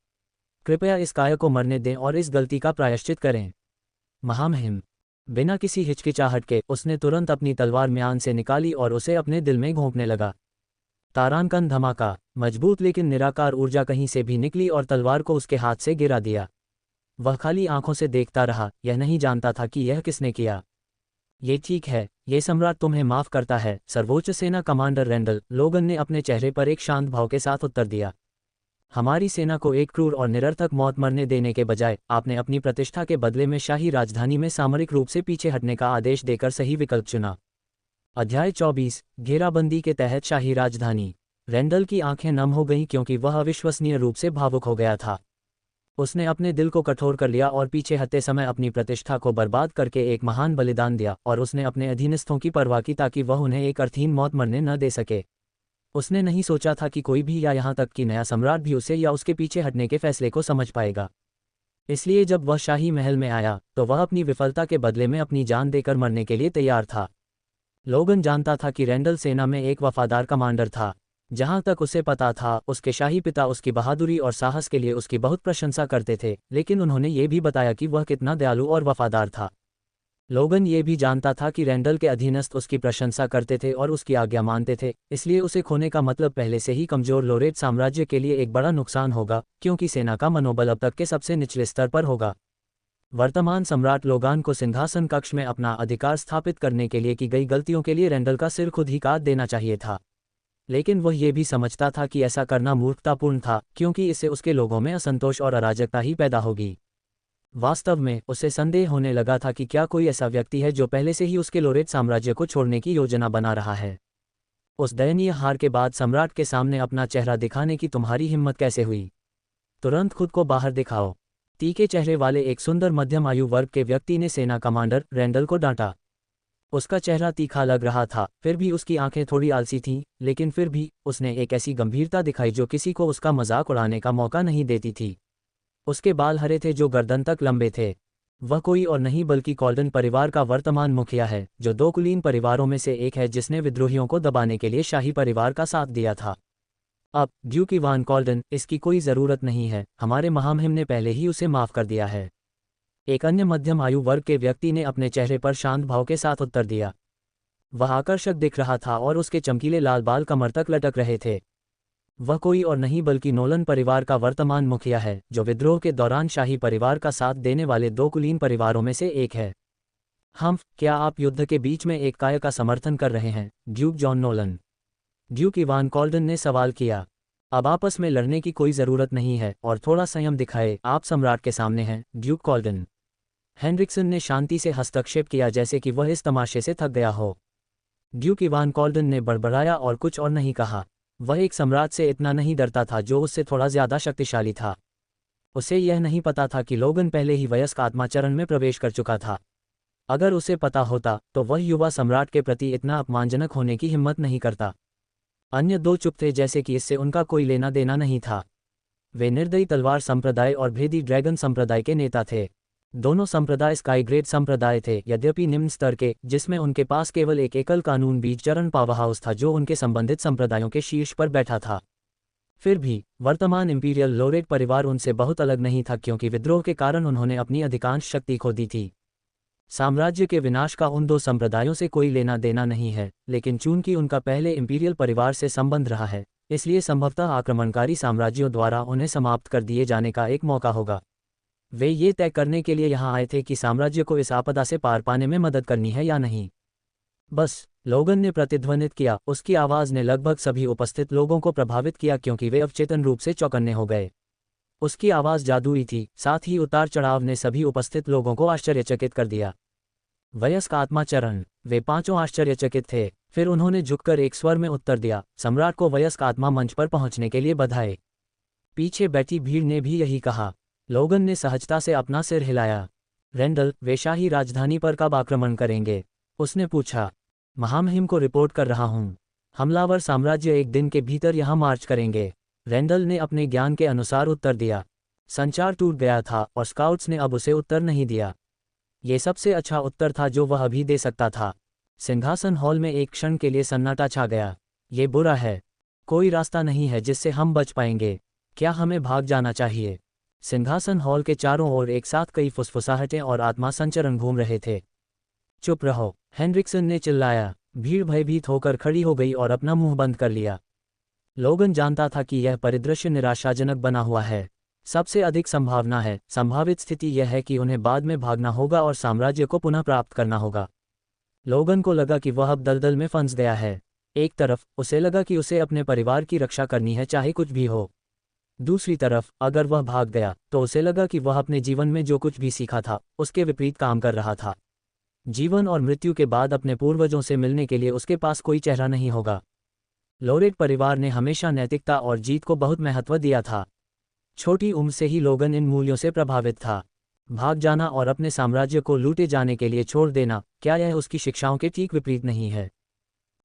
कृपया इस काय को मरने दें और इस गलती का प्रायश्चित करें। महामहिम। बिना किसी हिचकिचाहट के उसने तुरंत अपनी तलवार म्यान से निकाली और उसे अपने दिल में घोंपने लगा। तारांकन धमाका। मजबूत लेकिन निराकार ऊर्जा कहीं से भी निकली और तलवार को उसके हाथ से गिरा दिया। वह खाली आंखों से देखता रहा, यह नहीं जानता था कि यह किसने किया। ये ठीक है, ये सम्राट तुम्हें माफ करता है, सर्वोच्च सेना कमांडर रेंडल, लोगन ने अपने चेहरे पर एक शांत भाव के साथ उत्तर दिया। हमारी सेना को एक क्रूर और निरर्थक मौत मरने देने के बजाय आपने अपनी प्रतिष्ठा के बदले में शाही राजधानी में सामरिक रूप से पीछे हटने का आदेश देकर सही विकल्प चुना। अध्याय 24, घेराबंदी के तहत शाही राजधानी। रेंडल की आंखें नम हो गईं क्योंकि वह अविश्वसनीय रूप से भावुक हो गया था। उसने अपने दिल को कठोर कर लिया और पीछे हटते समय अपनी प्रतिष्ठा को बर्बाद करके एक महान बलिदान दिया, और उसने अपने अधीनस्थों की परवाह की ताकि वह उन्हें एक अर्थहीन मौत मरने न दे सके। उसने नहीं सोचा था कि कोई भी, या यहाँ तक कि नया सम्राट भी, उसे या उसके पीछे हटने के फैसले को समझ पाएगा। इसलिए जब वह शाही महल में आया तो वह अपनी विफलता के बदले में अपनी जान देकर मरने के लिए तैयार था। लोगन जानता था कि रेंडल सेना में एक वफादार कमांडर था। जहां तक उसे पता था, उसके शाही पिता उसकी बहादुरी और साहस के लिए उसकी बहुत प्रशंसा करते थे, लेकिन उन्होंने ये भी बताया कि वह कितना दयालु और वफादार था। लोगन ये भी जानता था कि रेंडल के अधीनस्थ उसकी प्रशंसा करते थे और उसकी आज्ञा मानते थे, इसलिए उसे खोने का मतलब पहले से ही कमजोर लोरेट साम्राज्य के लिए एक बड़ा नुकसान होगा, क्योंकि सेना का मनोबल अब तक के सबसे निचले स्तर पर होगा। वर्तमान सम्राट लोगान को सिंहासन कक्ष में अपना अधिकार स्थापित करने के लिए की गई गलतियों के लिए रेंडल का सिर खुद ही काट देना चाहिए था, लेकिन वह ये भी समझता था कि ऐसा करना मूर्खतापूर्ण था, क्योंकि इससे उसके लोगों में असंतोष और अराजकता ही पैदा होगी। वास्तव में उसे संदेह होने लगा था कि क्या कोई ऐसा व्यक्ति है जो पहले से ही उसके लोरेट साम्राज्य को छोड़ने की योजना बना रहा है। उस दयनीय हार के बाद सम्राट के सामने अपना चेहरा दिखाने की तुम्हारी हिम्मत कैसे हुई? तुरंत खुद को बाहर दिखाओ। तीखे चेहरे वाले एक सुंदर मध्यम आयु वर्ग के व्यक्ति ने सेना कमांडर रेंडल को डांटा। उसका चेहरा तीखा लग रहा था, फिर भी उसकी आंखें थोड़ी आलसी थीं, लेकिन फिर भी उसने एक ऐसी गंभीरता दिखाई जो किसी को उसका मजाक उड़ाने का मौका नहीं देती थी। उसके बाल हरे थे जो गर्दन तक लंबे थे। वह कोई और नहीं बल्कि कॉल्डन परिवार का वर्तमान मुखिया है, जो दो कुलीन परिवारों में से एक है जिसने विद्रोहियों को दबाने के लिए शाही परिवार का साथ दिया था। अब ड्यूक इवान कॉल्डन, इसकी कोई ज़रूरत नहीं है, हमारे महामहिम ने पहले ही उसे माफ़ कर दिया है। एक अन्य मध्यम आयु वर्ग के व्यक्ति ने अपने चेहरे पर शांत भाव के साथ उत्तर दिया। वह आकर्षक दिख रहा था और उसके चमकीले लाल बाल कमर तक लटक रहे थे। वह कोई और नहीं बल्कि नोलन परिवार का वर्तमान मुखिया है, जो विद्रोह के दौरान शाही परिवार का साथ देने वाले दो कुलीन परिवारों में से एक है। क्या आप युद्ध के बीच में एक काय का समर्थन कर रहे हैं, duke John Nolan? Duke Ivan Colden ने सवाल किया। अब आपस में लड़ने की कोई ज़रूरत नहीं है और थोड़ा संयम दिखाए, आप सम्राट के सामने हैं, ड्यूक कॉल्डन। हेनरिक्सन ने शांति से हस्तक्षेप किया जैसे कि वह इस तमाशे से थक गया हो। ड्यूक इवान कॉल्डन ने बड़बड़ाया और कुछ और नहीं कहा। वह एक सम्राट से इतना नहीं डरता था जो उससे थोड़ा ज़्यादा शक्तिशाली था। उसे यह नहीं पता था कि लोगन पहले ही वयस्क आत्माचरण में प्रवेश कर चुका था। अगर उसे पता होता तो वह युवा सम्राट के प्रति इतना अपमानजनक होने की हिम्मत नहीं करता। अन्य दो चुप थे जैसे कि इससे उनका कोई लेना देना नहीं था। वे निर्दयी तलवार संप्रदाय और भेदी ड्रैगन संप्रदाय के नेता थे। दोनों संप्रदाय स्काईग्रेड संप्रदाय थे, यद्यपि निम्न स्तर के, जिसमें उनके पास केवल एक एकल कानून बीज चरण पावर हाउस था जो उनके संबंधित संप्रदायों के शीर्ष पर बैठा था। फिर भी वर्तमान इंपीरियल लोरेट परिवार उनसे बहुत अलग नहीं था, क्योंकि विद्रोह के कारण उन्होंने अपनी अधिकांश शक्ति खो दी थी। साम्राज्य के विनाश का उन दो संप्रदायों से कोई लेना देना नहीं है, लेकिन चूंकि उनका पहले इंपीरियल परिवार से संबंध रहा है, इसलिए संभवतः आक्रमणकारी साम्राज्यों द्वारा उन्हें समाप्त कर दिए जाने का एक मौका होगा। वे ये तय करने के लिए यहाँ आए थे कि साम्राज्य को इस आपदा से पार पाने में मदद करनी है या नहीं। बस, लोगन ने प्रतिध्वनित किया। उसकी आवाज़ ने लगभग सभी उपस्थित लोगों को प्रभावित किया क्योंकि वे अवचेतन रूप से चौकन्ने हो गए। उसकी आवाज़ जादुई थी, साथ ही उतार चढ़ाव ने सभी उपस्थित लोगों को आश्चर्यचकित कर दिया। वयस्क आत्माचरण। वे पांचों आश्चर्यचकित थे। फिर उन्होंने झुककर एक स्वर में उत्तर दिया, सम्राट को वयस्क आत्मा मंच पर पहुंचने के लिए बधाई। पीछे बैठी भीड़ ने भी यही कहा। लोगन ने सहजता से अपना सिर हिलाया। रेंडल, वे शाही राजधानी पर कब आक्रमण करेंगे? उसने पूछा। महामहिम को रिपोर्ट कर रहा हूं। हमलावर साम्राज्य एक दिन के भीतर यहां मार्च करेंगे, रेंडल ने अपने ज्ञान के अनुसार उत्तर दिया। संचार टूट गया था और स्काउट्स ने अब उसे उत्तर नहीं दिया। ये सबसे अच्छा उत्तर था जो वह अभी दे सकता था। सिंहासन हॉल में एक क्षण के लिए सन्नाटा छा गया। ये बुरा है। कोई रास्ता नहीं है जिससे हम बच पाएंगे। क्या हमें भाग जाना चाहिए? सिंहासन हॉल के चारों ओर एक साथ कई फुसफुसाहटें और आत्मा संचरण घूम रहे थे। चुप रहो, हेनरिक्सन ने चिल्लाया। भीड़ भयभीत होकर खड़ी हो गई और अपना मुंह बंद कर लिया। लोगन जानता था कि यह परिदृश्य निराशाजनक बना हुआ है। सबसे अधिक संभावना है, संभावित स्थिति यह है कि उन्हें बाद में भागना होगा और साम्राज्य को पुनः प्राप्त करना होगा। लोगन को लगा कि वह अब दलदल में फंस गया है। एक तरफ उसे लगा कि उसे अपने परिवार की रक्षा करनी है चाहे कुछ भी हो। दूसरी तरफ अगर वह भाग गया तो उसे लगा कि वह अपने जीवन में जो कुछ भी सीखा था उसके विपरीत काम कर रहा था। जीवन और मृत्यु के बाद अपने पूर्वजों से मिलने के लिए उसके पास कोई चेहरा नहीं होगा। लोरेट परिवार ने हमेशा नैतिकता और जीत को बहुत महत्व दिया था। छोटी उम्र से ही लोगन इन मूल्यों से प्रभावित था। भाग जाना और अपने साम्राज्य को लूटे जाने के लिए छोड़ देना, क्या यह उसकी शिक्षाओं के ठीक विपरीत नहीं है?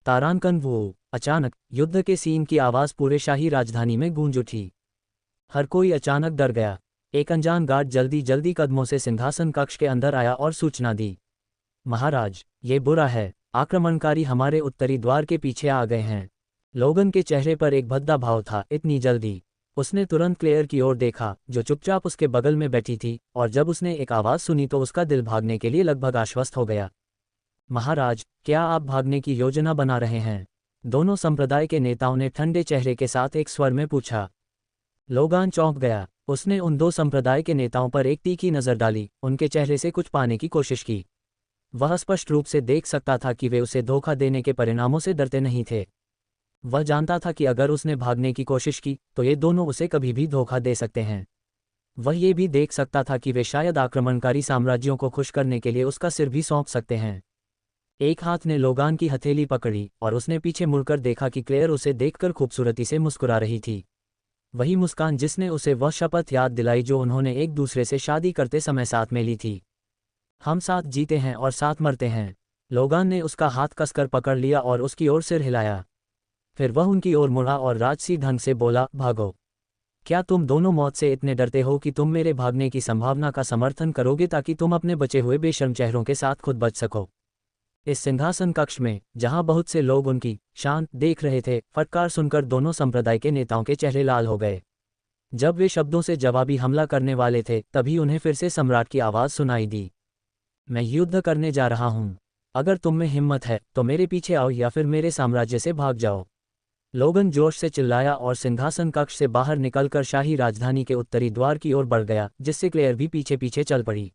तारांकन वो। अचानक युद्ध के सीन की आवाज़ पूरे शाही राजधानी में गूंज उठी। हर कोई अचानक डर गया। एक अनजान गार्ड जल्दी जल्दी कदमों से सिंहासन कक्ष के अंदर आया और सूचना दी, महाराज, ये बुरा है, आक्रमणकारी हमारे उत्तरी द्वार के पीछे आ गए हैं। लोगन के चेहरे पर एक भद्दा भाव था। इतनी जल्दी? उसने तुरंत क्लेयर की ओर देखा जो चुपचाप उसके बगल में बैठी थी, और जब उसने एक आवाज़ सुनी तो उसका दिल भागने के लिए लगभग आश्वस्त हो गया। महाराज, क्या आप भागने की योजना बना रहे हैं? दोनों संप्रदाय के नेताओं ने ठंडे चेहरे के साथ एक स्वर में पूछा। लोगान चौंक गया। उसने उन दो संप्रदाय के नेताओं पर एक तीखी नज़र डाली, उनके चेहरे से कुछ पाने की कोशिश की। वह स्पष्ट रूप से देख सकता था कि वे उसे धोखा देने के परिणामों से डरते नहीं थे। वह जानता था कि अगर उसने भागने की कोशिश की तो ये दोनों उसे कभी भी धोखा दे सकते हैं। वह ये भी देख सकता था कि वे शायद आक्रमणकारी साम्राज्यों को खुश करने के लिए उसका सिर भी सौंप सकते हैं। एक हाथ ने लोगान की हथेली पकड़ी और उसने पीछे मुड़कर देखा कि क्लेयर उसे देखकर खूबसूरती से मुस्कुरा रही थी। वही मुस्कान जिसने उसे वह शपथ याद दिलाई जो उन्होंने एक दूसरे से शादी करते समय साथ में ली थी। हम साथ जीते हैं और साथ मरते हैं। लोगान ने उसका हाथ कसकर पकड़ लिया और उसकी ओर सिर हिलाया। फिर वह उनकी ओर मुड़ा और राजसी ढंग से बोला, भागो। क्या तुम दोनों मौत से इतने डरते हो कि तुम मेरे भागने की संभावना का समर्थन करोगे ताकि तुम अपने बचे हुए बेशर्म चेहरों के साथ खुद बच सको? इस सिंहासन कक्ष में, जहां बहुत से लोग उनकी शांत देख रहे थे, फटकार सुनकर दोनों संप्रदाय के नेताओं के चेहरे लाल हो गए। जब वे शब्दों से जवाबी हमला करने वाले थे, तभी उन्हें फिर से सम्राट की आवाज़ सुनाई दी। मैं युद्ध करने जा रहा हूं। अगर तुम में हिम्मत है तो मेरे पीछे आओ या फिर मेरे साम्राज्य से भाग जाओ। लोगन जोश से चिल्लाया और सिंहासन कक्ष से बाहर निकलकर शाही राजधानी के उत्तरी द्वार की ओर बढ़ गया, जिससे क्लेयर भी पीछे पीछे चल पड़ी।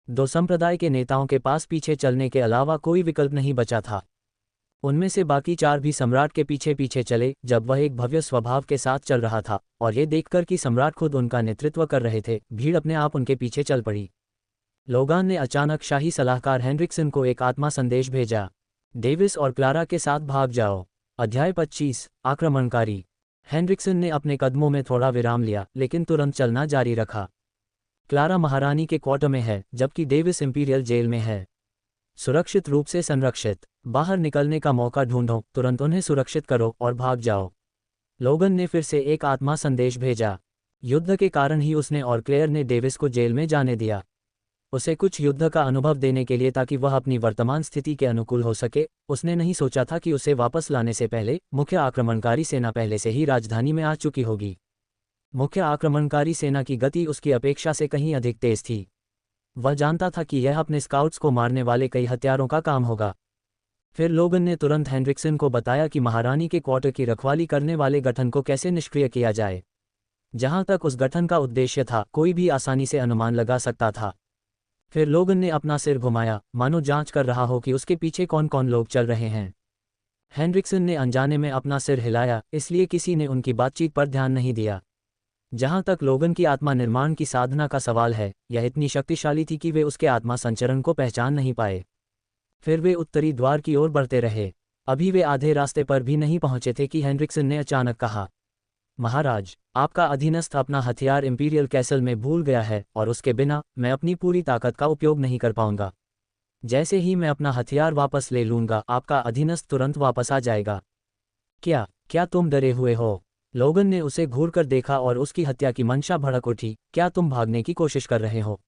दो संप्रदाय के नेताओं के पास पीछे चलने के अलावा कोई विकल्प नहीं बचा था। उनमें से बाकी 4 भी सम्राट के पीछे पीछे चले जब वह एक भव्य स्वभाव के साथ चल रहा था, और ये देखकर कि सम्राट खुद उनका नेतृत्व कर रहे थे, भीड़ अपने आप उनके पीछे चल पड़ी। लोगान ने अचानक शाही सलाहकार हेनरिक्सन को एक आत्मा संदेश भेजा, डेविस और क्लारा के साथ भाग जाओ। अध्याय 25, आक्रमणकारी। हेनरिक्सन ने अपने कदमों में थोड़ा विराम लिया, लेकिन तुरंत चलना जारी रखा। क्लारा महारानी के क्वार्टर में है, जबकि डेविस इंपीरियल जेल में है। सुरक्षित रूप से संरक्षित। बाहर निकलने का मौका ढूंढो, तुरंत उन्हें सुरक्षित करो और भाग जाओ। लोगन ने फिर से एक आत्मा संदेश भेजा। युद्ध के कारण ही उसने और क्लेयर ने डेविस को जेल में जाने दिया। उसे कुछ युद्ध का अनुभव देने के लिए, ताकि वह अपनी वर्तमान स्थिति के अनुकूल हो सके। उसने नहीं सोचा था कि उसे वापस लाने से पहले मुख्य आक्रमणकारी सेना पहले से ही राजधानी में आ चुकी होगी। मुख्य आक्रमणकारी सेना की गति उसकी अपेक्षा से कहीं अधिक तेज थी। वह जानता था कि यह अपने स्काउट्स को मारने वाले कई हथियारों का काम होगा। फिर लोगन ने तुरंत हेनरिक्सन को बताया कि महारानी के क्वार्टर की रखवाली करने वाले गठन को कैसे निष्क्रिय किया जाए। जहां तक उस गठन का उद्देश्य था, कोई भी आसानी से अनुमान लगा सकता था। फिर लोगन ने अपना सिर घुमाया, मानो जांच कर रहा हो कि उसके पीछे कौन कौन लोग चल रहे हैं। हेनरिक्सन ने अनजाने में अपना सिर हिलाया, इसलिए किसी ने उनकी बातचीत पर ध्यान नहीं दिया। जहां तक लोगन की आत्मा निर्माण की साधना का सवाल है, यह इतनी शक्तिशाली थी कि वे उसके आत्मा संचरण को पहचान नहीं पाए। फिर वे उत्तरी द्वार की ओर बढ़ते रहे। अभी वे आधे रास्ते पर भी नहीं पहुंचे थे कि हेनरिक्सन ने अचानक कहा, महाराज, आपका अधीनस्थ अपना हथियार इंपीरियल कैसल में भूल गया है और उसके बिना मैं अपनी पूरी ताकत का उपयोग नहीं कर पाऊंगा। जैसे ही मैं अपना हथियार वापस ले लूंगा, आपका अधीनस्थ तुरंत वापस आ जाएगा। क्या तुम डरे हुए हो? लोगन ने उसे घूर कर देखा और उसकी हत्या की मंशा भड़क उठी। क्या तुम भागने की कोशिश कर रहे हो?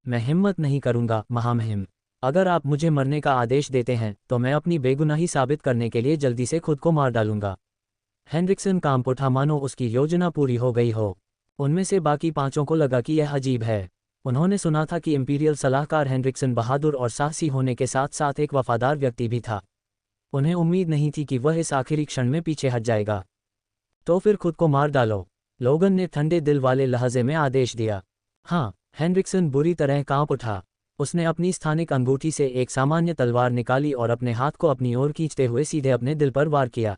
मैं हिम्मत नहीं करूंगा, महामहिम। अगर आप मुझे मरने का आदेश देते हैं तो मैं अपनी बेगुनाही साबित करने के लिए जल्दी से खुद को मार डालूंगा। हेनरिक्सन कांप उठा, मानो उसकी योजना पूरी हो गई हो। उनमें से बाकी 5 को लगा कि यह अजीब है। उन्होंने सुना था कि इंपीरियल सलाहकार हेनरिक्सन बहादुर और साहसी होने के साथ साथ एक वफादार व्यक्ति भी था। उन्हें उम्मीद नहीं थी कि वह इस आखिरी क्षण में पीछे हट जाएगा। तो फिर खुद को मार डालो, लोगन ने ठंडे दिल वाले लहजे में आदेश दिया। हाँ, हेनरिक्सन बुरी तरह कांप उठा। उसने अपनी स्थानिक अंगूठी से एक सामान्य तलवार निकाली और अपने हाथ को अपनी ओर खींचते हुए सीधे अपने दिल पर वार किया।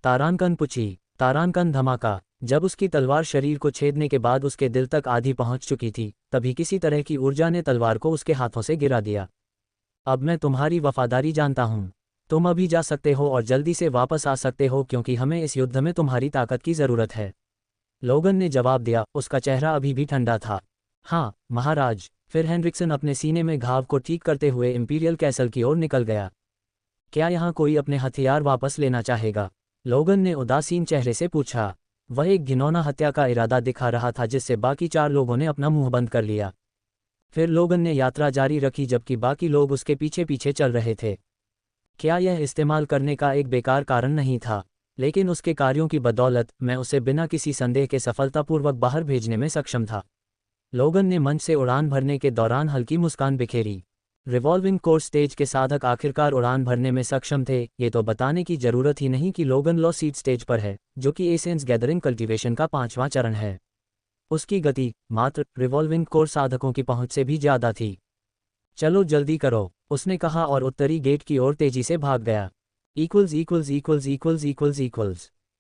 तारांकन पुछी, तारांकन धमाका। जब उसकी तलवार शरीर को छेदने के बाद उसके दिल तक आधी पहुंच चुकी थी, तभी किसी तरह की ऊर्जा ने तलवार को उसके हाथों से गिरा दिया। अब मैं तुम्हारी वफादारी जानता हूं। तुम अभी जा सकते हो और जल्दी से वापस आ सकते हो, क्योंकि हमें इस युद्ध में तुम्हारी ताकत की जरूरत है। लोगन ने जवाब दिया, उसका चेहरा अभी भी ठंडा था। हाँ, महाराज। फिर हेनरिक्सन अपने सीने में घाव को ठीक करते हुए इंपीरियल कैसल की ओर निकल गया। क्या यहाँ कोई अपने हथियार वापस लेना चाहेगा? लोगन ने उदासीन चेहरे से पूछा। वह एक घिनौना हत्या का इरादा दिखा रहा था, जिससे बाकी 4 लोगों ने अपना मुंह बंद कर लिया। फिर लोगन ने यात्रा जारी रखी, जबकि बाकी लोग उसके पीछे पीछे चल रहे थे। क्या यह इस्तेमाल करने का एक बेकार कारण नहीं था? लेकिन उसके कार्यों की बदौलत मैं उसे बिना किसी संदेह के सफलतापूर्वक बाहर भेजने में सक्षम था। लोगन ने मंच से उड़ान भरने के दौरान हल्की मुस्कान बिखेरी। रिवॉल्विंग कोर्स स्टेज के साधक आखिरकार उड़ान भरने में सक्षम थे। ये तो बताने की जरूरत ही नहीं कि लोगन लॉ सीड स्टेज पर है, जो कि एसेंस गैदरिंग कल्टीवेशन का 5वां चरण है। उसकी गति मात्र रिवॉल्विंग कोर्स साधकों की पहुंच से भी ज्यादा थी। चलो जल्दी करो, उसने कहा और उत्तरी गेट की ओर तेजी से भाग गया।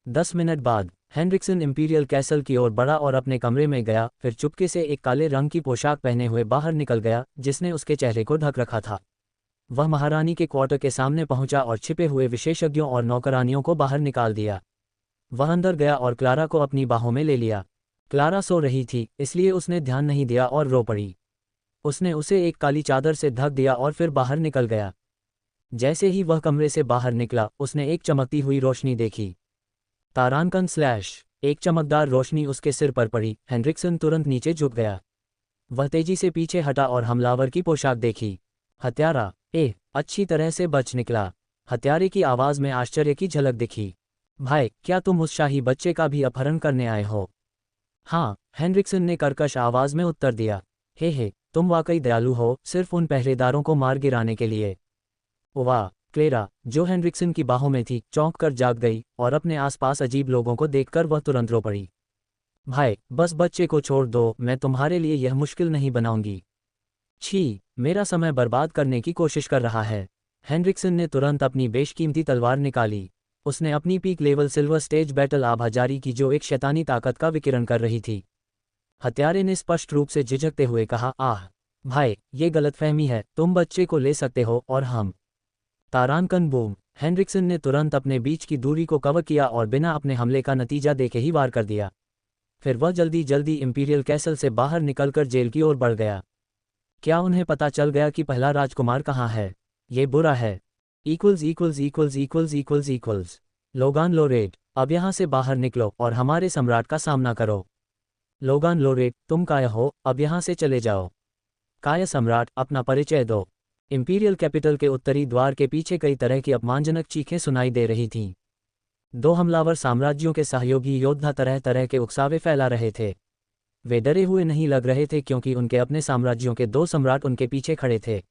10 मिनट बाद हेनरिक्सन इंपीरियल कैसल की ओर बढ़ा और अपने कमरे में गया। फिर चुपके से एक काले रंग की पोशाक पहने हुए बाहर निकल गया, जिसने उसके चेहरे को ढक रखा था। वह महारानी के क्वार्टर के सामने पहुंचा और छिपे हुए विशेषज्ञों और नौकरानियों को बाहर निकाल दिया। वह अंदर गया और क्लारा को अपनी बाहों में ले लिया। क्लारा सो रही थी, इसलिए उसने ध्यान नहीं दिया और रो पड़ी। उसने उसे एक काली चादर से ढक दिया और फिर बाहर निकल गया। जैसे ही वह कमरे से बाहर निकला, उसने एक चमकती हुई रोशनी देखी। तारांकन स्लैश। एक चमकदार रोशनी उसके सिर पर पड़ी। हेनरिक्सन तुरंत नीचे झुक गया। वह तेजी से पीछे हटा और हमलावर की पोशाक देखी। हत्यारा। अच्छी तरह से बच निकला। हत्यारे की आवाज़ में आश्चर्य की झलक दिखी। भाई, क्या तुम उस शाही बच्चे का भी अपहरण करने आए हो? हाँ, हेनरिक्सन ने कर्कश आवाज़ में उत्तर दिया। हे, तुम वाकई दयालु हो, सिर्फ उन पहरेदारों को मार गिराने के लिए। वाह। क्लेरा, जो हेनरिक्सन की बाहों में थी, चौंक कर जाग गई और अपने आसपास अजीब लोगों को देखकर वह तुरंत रो पड़ी। भाई, बस बच्चे को छोड़ दो, मैं तुम्हारे लिए यह मुश्किल नहीं बनाऊंगी। छी, मेरा समय बर्बाद करने की कोशिश कर रहा है। हेनरिक्सन ने तुरंत अपनी बेशकीमती तलवार निकाली। उसने अपनी peak level silver stage battle आभा जारी की जो एक शैतानी ताकत का विकिरण कर रही थी। हत्यारे ने स्पष्ट रूप से झिझकते हुए कहा, आह भाई, ये गलतफहमी है, तुम बच्चे को ले सकते हो और हम। तारांकन बूम। हेनरिक्सन ने तुरंत अपने बीच की दूरी को कवर किया और बिना अपने हमले का नतीजा देखे ही वार कर दिया। फिर वह जल्दी जल्दी इंपीरियल कैसल से बाहर निकलकर जेल की ओर बढ़ गया। क्या उन्हें पता चल गया कि पहला राजकुमार कहाँ है? ये बुरा है। लोगान लोरेट, अब यहाँ से बाहर निकलो और हमारे सम्राट का सामना करो। लोगान लोरेट, तुम काय हो, अब यहाँ से चले जाओ। काय सम्राट, अपना परिचय दो। इंपीरियल कैपिटल के उत्तरी द्वार के पीछे कई तरह की अपमानजनक चीखें सुनाई दे रही थीं। दो हमलावर साम्राज्यों के सहयोगी योद्धा तरह तरह के उकसावे फैला रहे थे। वे डरे हुए नहीं लग रहे थे क्योंकि उनके अपने साम्राज्यों के दो सम्राट उनके पीछे खड़े थे।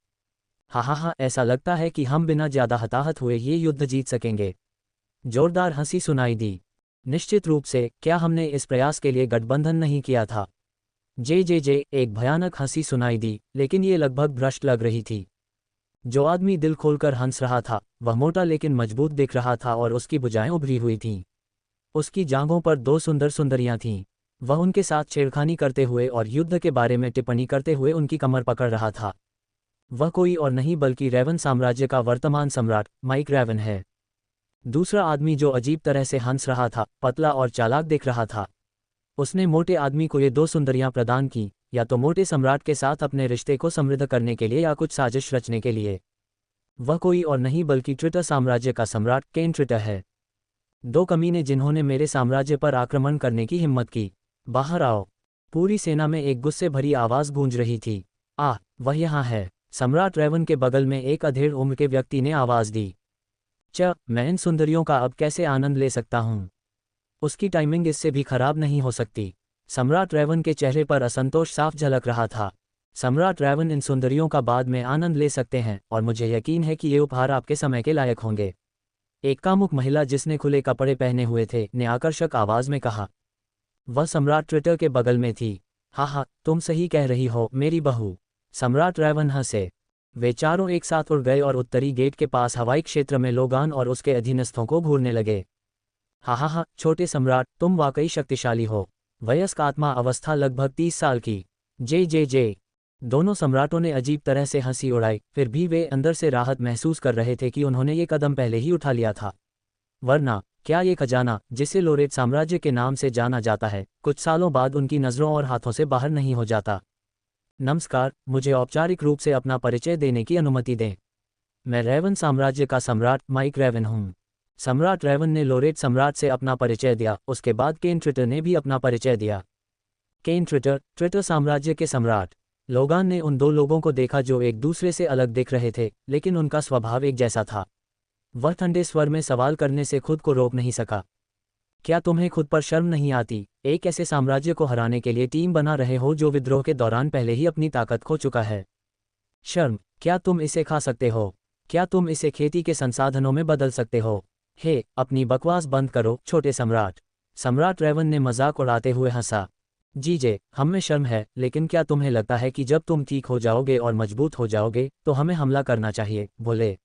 हा, ऐसा लगता है कि हम बिना ज्यादा हताहत हुए ये युद्ध जीत सकेंगे। जोरदार हंसी सुनाई दी। निश्चित रूप से, क्या हमने इस प्रयास के लिए गठबंधन नहीं किया था? जे एक भयानक हंसी सुनाई दी, लेकिन ये लगभग भ्रष्ट लग रही थी। जो आदमी दिल खोलकर हंस रहा था, वह मोटा लेकिन मजबूत दिख रहा था और उसकी भुजाएं उभरी हुई थीं। उसकी जांघों पर दो सुंदर सुंदरियां थीं। वह उनके साथ छेड़खानी करते हुए और युद्ध के बारे में टिप्पणी करते हुए उनकी कमर पकड़ रहा था। वह कोई और नहीं बल्कि रेवन साम्राज्य का वर्तमान सम्राट माइक रेवन है। दूसरा आदमी जो अजीब तरह से हंस रहा था, पतला और चालाक दिख रहा था। उसने मोटे आदमी को ये दो सुंदरियां प्रदान की, या तो मोटे सम्राट के साथ अपने रिश्ते को समृद्ध करने के लिए या कुछ साजिश रचने के लिए। वह कोई और नहीं बल्कि ट्रिटर साम्राज्य का सम्राट केन ट्रिटर है। दो कमीने जिन्होंने मेरे साम्राज्य पर आक्रमण करने की हिम्मत की। बाहर आओ। पूरी सेना में एक गुस्से भरी आवाज़ गूंज रही थी। वह यहाँ है। सम्राट रेवन के बगल में एक अधेड़ उम्र के व्यक्ति ने आवाज़ दी। मैं इन सुंदरियों का अब कैसे आनंद ले सकता हूँ? उसकी टाइमिंग इससे भी खराब नहीं हो सकती। सम्राट रेवन के चेहरे पर असंतोष साफ झलक रहा था। सम्राट रेवन इन सुंदरियों का बाद में आनंद ले सकते हैं और मुझे यकीन है कि ये उपहार आपके समय के लायक होंगे। एक कामुक महिला जिसने खुले कपड़े पहने हुए थे ने आकर्षक आवाज़ में कहा। वह सम्राट ट्रिटर के बगल में थी। हाँ, तुम सही कह रही हो मेरी बहू। सम्राट रेवन हंसे। वे चारों एक साथ उड़ गए और उत्तरी गेट के पास हवाई क्षेत्र में लोगान और उसके अधीनस्थों को घूरने लगे। हाँ, छोटे सम्राट, तुम वाकई शक्तिशाली हो। वयस्क आत्मा अवस्था लगभग 30 साल की। जे। दोनों सम्राटों ने अजीब तरह से हंसी उड़ाई, फिर भी वे अंदर से राहत महसूस कर रहे थे कि उन्होंने ये कदम पहले ही उठा लिया था। वरना क्या ये खजाना, जिसे लोरेट साम्राज्य के नाम से जाना जाता है, कुछ सालों बाद उनकी नज़रों और हाथों से बाहर नहीं हो जाता? नमस्कार, मुझे औपचारिक रूप से अपना परिचय देने की अनुमति दें। मैं रेवन साम्राज्य का सम्राट माइक रेवन हूँ। सम्राट रेवन ने लोरेट सम्राट से अपना परिचय दिया। उसके बाद केन ट्रिटर ने भी अपना परिचय दिया। केन ट्रिटर, ट्रिटर साम्राज्य के सम्राट। लोगान ने उन दो लोगों को देखा जो एक दूसरे से अलग दिख रहे थे, लेकिन उनका स्वभाव एक जैसा था। वह ठंडे स्वर में सवाल करने से खुद को रोक नहीं सका। क्या तुम्हें खुद पर शर्म नहीं आती? एक ऐसे साम्राज्य को हराने के लिए टीम बना रहे हो जो विद्रोह के दौरान पहले ही अपनी ताकत खो चुका है। शर्म? क्या तुम इसे खा सकते हो? क्या तुम इसे खेती के संसाधनों में बदल सकते हो? अपनी बकवास बंद करो, छोटे सम्राट। सम्राट रेवन ने मजाक उड़ाते हुए हंसा। जीजे, हम में शर्म है, लेकिन क्या तुम्हें लगता है कि जब तुम ठीक हो जाओगे और मजबूत हो जाओगे तो हमें हमला करना चाहिए? बोले।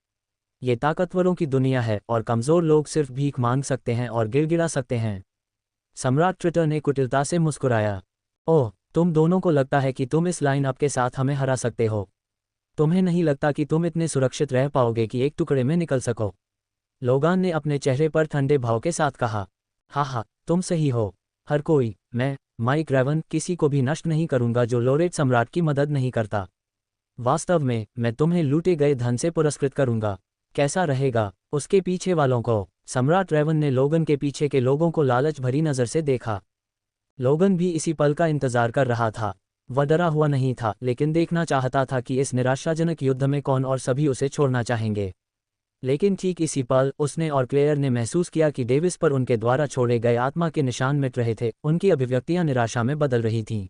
ये ताकतवरों की दुनिया है और कमज़ोर लोग सिर्फ भीख मांग सकते हैं और गिड़गिड़ा सकते हैं। सम्राट ट्रिटर ने कुटिलता से मुस्कुराया। ओह, तुम दोनों को लगता है कि तुम इस लाइन अप के साथ हमें हरा सकते हो? तुम्हें नहीं लगता कि तुम इतने सुरक्षित रह पाओगे कि एक टुकड़े में निकल सको? लोगान ने अपने चेहरे पर ठंडे भाव के साथ कहा। हाँ, तुम सही हो। हर कोई, मैं, माइक रेवन, किसी को भी नष्ट नहीं करूंगा जो लोरेट सम्राट की मदद नहीं करता। वास्तव में, मैं तुम्हें लूटे गए धन से पुरस्कृत करूंगा। कैसा रहेगा? उसके पीछे वालों को। सम्राट रेवन ने लोगन के पीछे के लोगों को लालच भरी नज़र से देखा। लोगन भी इसी पल का इंतजार कर रहा था। वह डरा हुआ नहीं था, लेकिन देखना चाहता था कि इस निराशाजनक युद्ध में कौन और सभी उसे छोड़ना चाहेंगे। लेकिन ठीक इसी पल उसने और क्लेयर ने महसूस किया कि डेविस पर उनके द्वारा छोड़े गए आत्मा के निशान मिट रहे थे। उनकी अभिव्यक्तियां निराशा में बदल रही थीं।